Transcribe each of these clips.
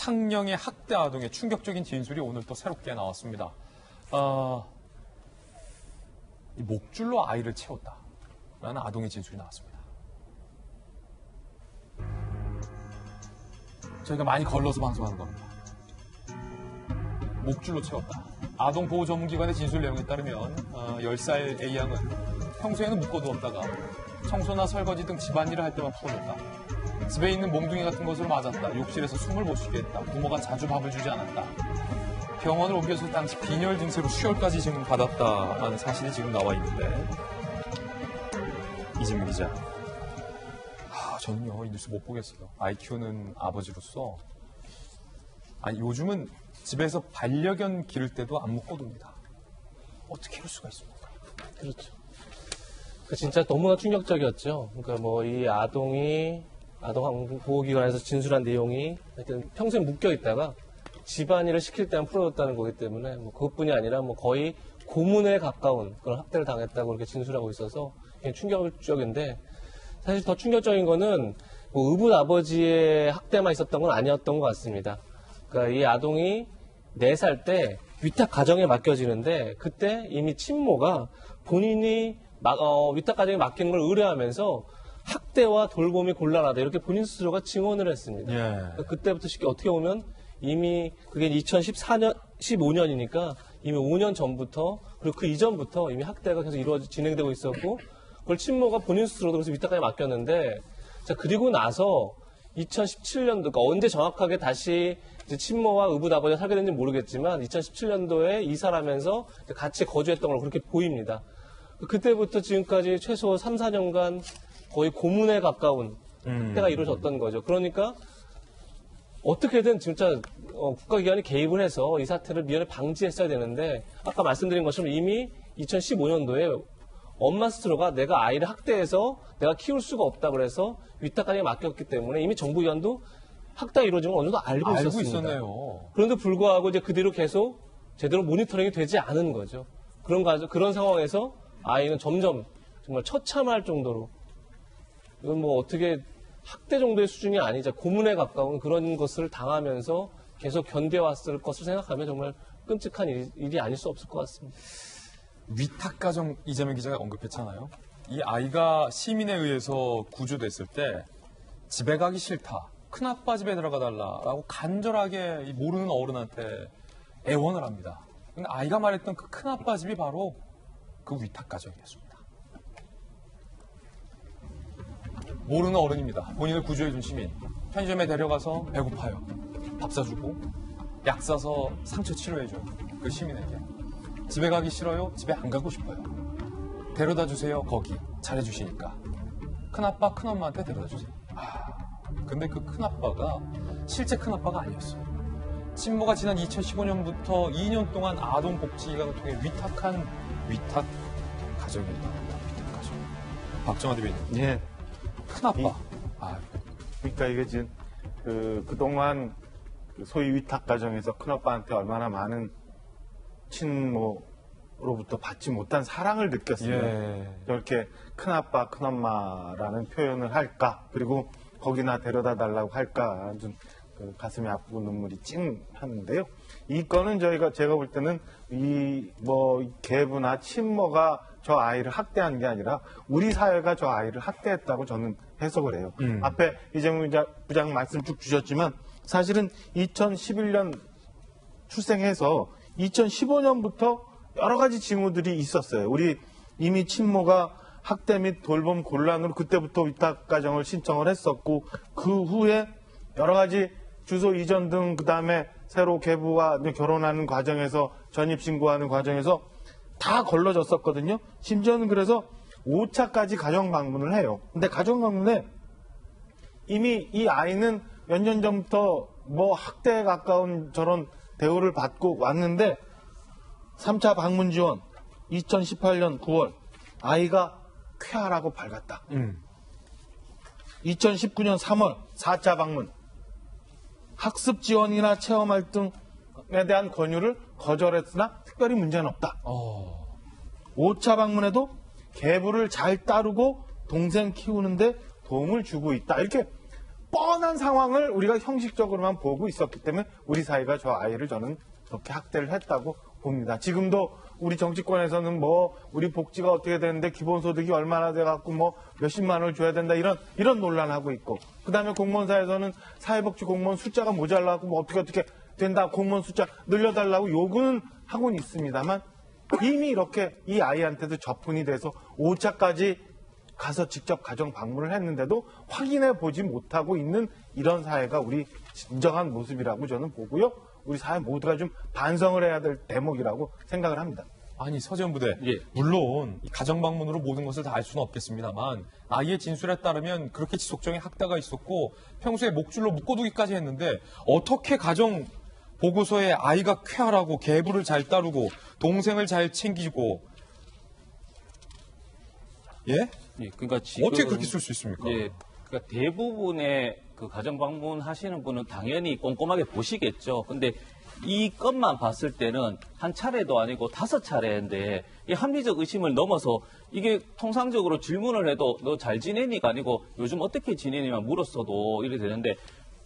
상령의 학대 아동의 충격적인 진술이 오늘 또 새롭게 나왔습니다. 이 목줄로 아이를 채웠다라는 아동의 진술이 나왔습니다. 저희가 많이 걸러서 방송하는 겁니다. 목줄로 채웠다. 아동보호전문기관의 진술 내용에 따르면 10살 A양은 평소에는 묶어두었다가 청소나 설거지 등 집안일을 할 때만 풀어줬다. 집에 있는 몽둥이 같은 것을 맞았다. 욕실에서 숨을 못 쉬게 했다. 부모가 자주 밥을 주지 않았다. 병원을 옮겨서 당시 빈혈 증세로 수혈까지 지금 받았다는 사실이 지금 나와 있는데, 이진미 기자, 저는요 이 뉴스 못 보겠어요. 아이 키우는 아버지로서. 요즘은 집에서 반려견 기를 때도 안 묶어둡니다. 어떻게 이럴 수가 있습니까? 그렇죠. 진짜 너무나 충격적이었죠. 그러니까 뭐 이 아동이 아동보호기관에서 진술한 내용이 하여튼 평생 묶여 있다가 집안일을 시킬 때만 풀어줬다는 거기 때문에 뭐 그것뿐이 아니라 뭐 거의 고문에 가까운 그런 학대를 당했다고 그렇게 진술하고 있어서 굉장히 충격적인데, 사실 더 충격적인 거는 뭐 의붓 아버지의 학대만 있었던 건 아니었던 것 같습니다. 그러니까 이 아동이 4살 때 위탁 가정에 맡겨지는데, 그때 이미 친모가 본인이 위탁 가정에 맡기는 걸 의뢰하면서 학대와 돌봄이 곤란하다 이렇게 본인 스스로가 증언을 했습니다. 예. 그때부터 쉽게 어떻게 보면 이미 그게 2015년이니까 이미 5년 전부터, 그리고 그 이전부터 이미 학대가 계속 진행되고 있었고, 그걸 친모가 본인 스스로도 그래서 위탁가에 맡겼는데, 자, 그리고 나서 2017년도, 그러니까 언제 정확하게 다시 이제 친모와 의붓 아버지가 살게 됐는지 모르겠지만 2017년도에 이사하면서 같이 거주했던 걸로 그렇게 보입니다. 그때부터 지금까지 최소 3, 4년간 거의 고문에 가까운 학대가 이루어졌던 거죠. 그러니까 어떻게든 진짜 국가기관이 개입을 해서 이 사태를 미연에 방지했어야 되는데, 아까 말씀드린 것처럼 이미 2015년도에 엄마 스스로가 내가 아이를 학대해서 내가 키울 수가 없다 그래서 위탁가정에 맡겼기 때문에 이미 정부기관도 학대가 이루어진 걸 어느 정도 알고 있었습니다. 있었네요. 그런데 불구하고 이제 그 뒤로 계속 제대로 모니터링이 되지 않은 거죠. 그런 상황에서 아이는 점점 정말 처참할 정도로, 이건 뭐 어떻게 학대 정도의 수준이 아니자 고문에 가까운 그런 것을 당하면서 계속 견뎌왔을 것을 생각하면 정말 끔찍한 일이 아닐 수 없을 것 같습니다. 위탁가정, 이재명 기자가 언급했잖아요. 이 아이가 시민에 의해서 구조됐을 때 집에 가기 싫다, 큰아빠 집에 들어가 달라라고 간절하게 모르는 어른한테 애원을 합니다. 근데 아이가 말했던 그 큰아빠 집이 바로 그 위탁가정이었습니다. 모르는 어른입니다. 본인을 구조해준 시민. 편의점에 데려가서 배고파요. 밥 사주고 약 사서 상처 치료해줘요. 그 시민에게. 집에 가기 싫어요. 집에 안 가고 싶어요. 데려다 주세요. 거기. 잘해주시니까. 큰아빠, 큰엄마한테 데려다 주세요. 근데 그 큰아빠가 실제 큰아빠가 아니었어요. 친모가 지난 2015년부터 2년 동안 아동복지기관을 통해 위탁한 위탁 가정입니다. 위탁 가정. 박정화 대변인. 예. 큰아빠. 그러니까 이게 지금 그동안 소위 위탁 가정에서 큰아빠한테 얼마나 많은 친모로부터 받지 못한 사랑을 느꼈으면 예. 이렇게 큰아빠, 큰엄마라는 표현을 할까? 그리고 거기나 데려다 달라고 할까? 좀 가슴이 아프고 눈물이 찡하는데요. 이 건은 제가 볼 때는 계부나 친모가 저 아이를 학대한 게 아니라 우리 사회가 저 아이를 학대했다고 저는 해석을 해요. 앞에 이재명 부장 말씀 쭉 주셨지만 사실은 2011년 출생해서 2015년부터 여러 가지 징후들이 있었어요. 우리 이미 친모가 학대 및 돌봄 곤란으로 그때부터 위탁가정을 신청을 했었고, 그 후에 여러 가지 주소 이전 등 그다음에 새로 계부와 결혼하는 과정에서 전입신고하는 과정에서 다 걸러졌었거든요. 심지어는 그래서 5차까지 가정 방문을 해요. 근데 가정 방문에 이미 이 아이는 몇 년 전부터 학대에 가까운 저런 대우를 받고 왔는데 3차 방문 지원 2018년 9월 아이가 쾌하라고 밝았다. 2019년 3월 4차 방문 학습 지원이나 체험 활동에 대한 권유를 거절했으나 특별히 문제는 없다. 5차 방문에도 계부를 잘 따르고 동생 키우는데 도움을 주고 있다. 이렇게 뻔한 상황을 우리가 형식적으로만 보고 있었기 때문에 우리 사회가 저 아이를 저는 그렇게 학대를 했다고 봅니다. 지금도 우리 정치권에서는 뭐 우리 복지가 어떻게 되는데 기본소득이 얼마나 돼갖고 뭐 몇십만 원을 줘야 된다 이런 논란하고 있고, 그다음에 공무원사에서는 사회복지 공무원 숫자가 모자라고 뭐 어떻게 된다, 공무원 숫자 늘려달라고 요구는 하고는 있습니다만, 이미 이렇게 이 아이한테도 접근이 돼서 5차까지 가서 직접 가정 방문을 했는데도 확인해 보지 못하고 있는 이런 사회가 우리 진정한 모습이라고 저는 보고요. 우리 사회 모두가 좀 반성을 해야 될 대목이라고 생각을 합니다. 아니, 서재원 부대. 예. 물론 이 가정 방문으로 모든 것을 다 알 수는 없겠습니다만, 아이의 진술에 따르면 그렇게 지속적인 학대가 있었고 평소에 목줄로 묶어두기까지 했는데, 어떻게 가정 보고서에 아이가 쾌활하고 계부를 잘 따르고 동생을 잘 챙기고, 예? 예, 그러니까 지금 어떻게 그렇게 쓸 수 있습니까? 예, 그러니까 대부분의 그 가정 방문 하시는 분은 당연히 꼼꼼하게 보시겠죠. 근데 이 건만 봤을 때는 한 차례도 아니고 5차례인데 이 합리적 의심을 넘어서 이게 통상적으로 질문을 해도 너 잘 지내니가 아니고 요즘 어떻게 지내니만 물었어도 이래 되는데,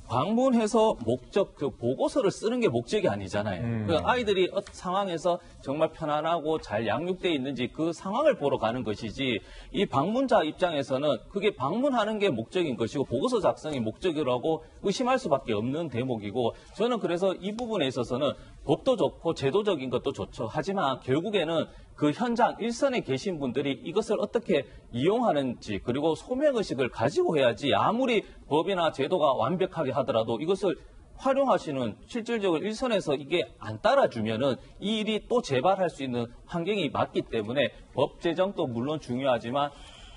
방문해서 목적, 그 보고서를 쓰는 게 목적이 아니잖아요. 그 아이들이 상황에서 정말 편안하고 잘 양육되어 있는지 그 상황을 보러 가는 것이지, 이 방문자 입장에서는 그게 방문하는 게 목적인 것이고 보고서 작성이 목적이라고 의심할 수밖에 없는 대목이고, 저는 그래서 이 부분에 있어서는 법도 좋고 제도적인 것도 좋죠. 하지만 결국에는 그 현장 일선에 계신 분들이 이것을 어떻게 이용하는지, 그리고 소명의식을 가지고 해야지, 아무리 법이나 제도가 완벽하게 하더라도 이것을 활용하시는 실질적으로 일선에서 이게 안 따라주면은 이 일이 또 재발할 수 있는 환경이 맞기 때문에 법 제정도 물론 중요하지만,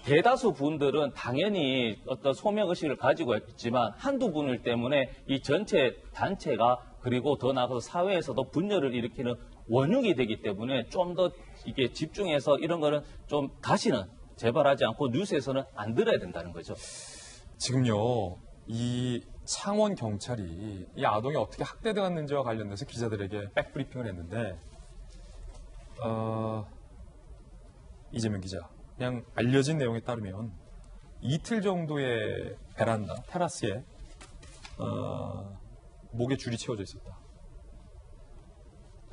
대다수 분들은 당연히 어떤 소명의식을 가지고 있지만 한두 분을 때문에 이 전체 단체가, 그리고 더 나아가서 사회에서도 분열을 일으키는 원흉이 되기 때문에 좀 더 이게 집중해서 이런 거는 좀 다시는 재발하지 않고 뉴스에서는 안 들어야 된다는 거죠. 지금요, 이 창원 경찰이 이 아동이 어떻게 학대되었는지와 관련돼서 기자들에게 백브리핑을 했는데, 이재명 기자, 그냥 알려진 내용에 따르면 이틀 정도의 베란다, 테라스에 목에 줄이 채워져 있었다.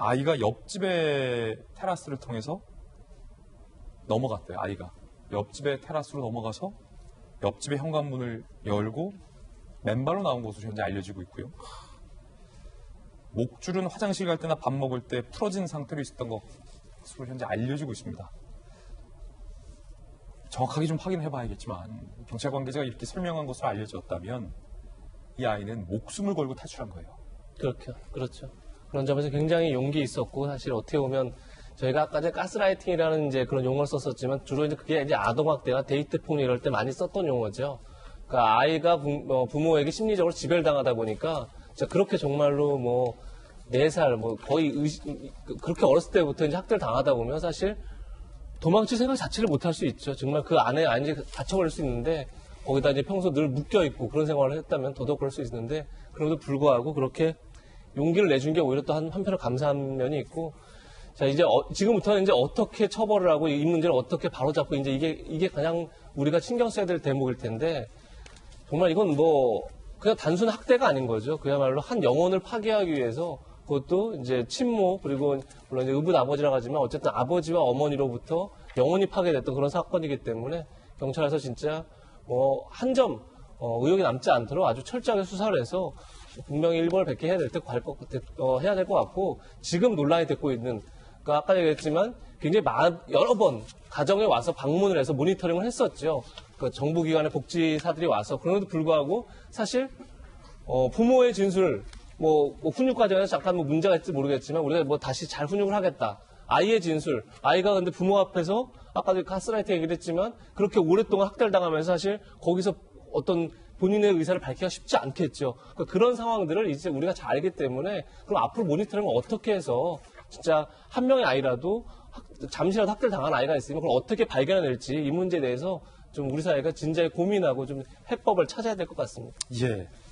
아이가 옆집의 테라스를 통해서 넘어갔대요. 아이가 옆집의 테라스로 넘어가서 옆집의 현관문을 열고 맨발로 나온 것으로 현재 알려지고 있고요. 목줄은 화장실 갈 때나 밥 먹을 때 풀어진 상태로 있었던 것으로 현재 알려지고 있습니다. 정확하게 좀 확인해 봐야겠지만, 경찰 관계자가 이렇게 설명한 것으로 알려졌다면 이 아이는 목숨을 걸고 탈출한 거예요. 그렇죠. 그런 점에서 굉장히 용기 있었고, 사실 어떻게 보면 저희가 아까 전에 가스라이팅이라는 이제 그런 용어를 썼었지만, 주로 이제 그게 이제 아동학대나 데이트 폭력 이럴 때 많이 썼던 용어죠. 그러니까 아이가 부모에게 심리적으로 지배를 당하다 보니까 진짜 그렇게 정말로 뭐 4살 뭐 거의 그렇게 어렸을 때부터 이제 학대를 당하다 보면 사실 도망칠 생각 자체를 못 할 수 있죠. 정말 그 안에 이제 갇혀버릴 수 있는데, 거기다 이제 평소 늘 묶여 있고 그런 생활을 했다면 더더욱 그럴 수 있는데, 그럼에도 불구하고 그렇게 용기를 내준 게 오히려 또 한편으로 감사한 면이 있고, 자, 이제 지금부터는 이제 어떻게 처벌을 하고 이 문제를 어떻게 바로잡고, 이제 이게 그냥 우리가 신경 써야 될 대목일 텐데, 정말 이건 뭐 그냥 단순 학대가 아닌 거죠. 그야말로 한 영혼을 파괴하기 위해서, 그것도 이제 친모, 그리고 물론 이제 의붓 아버지라고 하지만 어쨌든 아버지와 어머니로부터 영혼이 파괴됐던 그런 사건이기 때문에 경찰에서 진짜 뭐 한 점 의혹이 남지 않도록 아주 철저하게 수사를 해서 분명히 일벌 백계 해야 될 때 해야 될 것 같고, 지금 논란이 됐고 있는, 그러니까 아까 얘기했지만 굉장히 여러 번 가정에 와서 방문을 해서 모니터링을 했었죠. 그 정부기관의 복지사들이 와서. 그럼에도 불구하고 사실 부모의 진술, 뭐 훈육 과정에서 잠깐 뭐 문제가 있을지 모르겠지만 우리가 뭐 다시 잘 훈육을 하겠다. 아이의 진술, 아이가 근데 부모 앞에서 아까도 가스라이팅 얘기를 했지만 그렇게 오랫동안 학대를 당하면서 사실 거기서 어떤 본인의 의사를 밝히기가 쉽지 않겠죠. 그러니까 그런 상황들을 이제 우리가 잘 알기 때문에, 그럼 앞으로 모니터링을 어떻게 해서 진짜 한 명의 아이라도 잠시라도 학대를 당한 아이가 있으면 그걸 어떻게 발견해낼지, 이 문제에 대해서 좀 우리 사회가 진지하게 고민하고 좀 해법을 찾아야 될 것 같습니다. 예.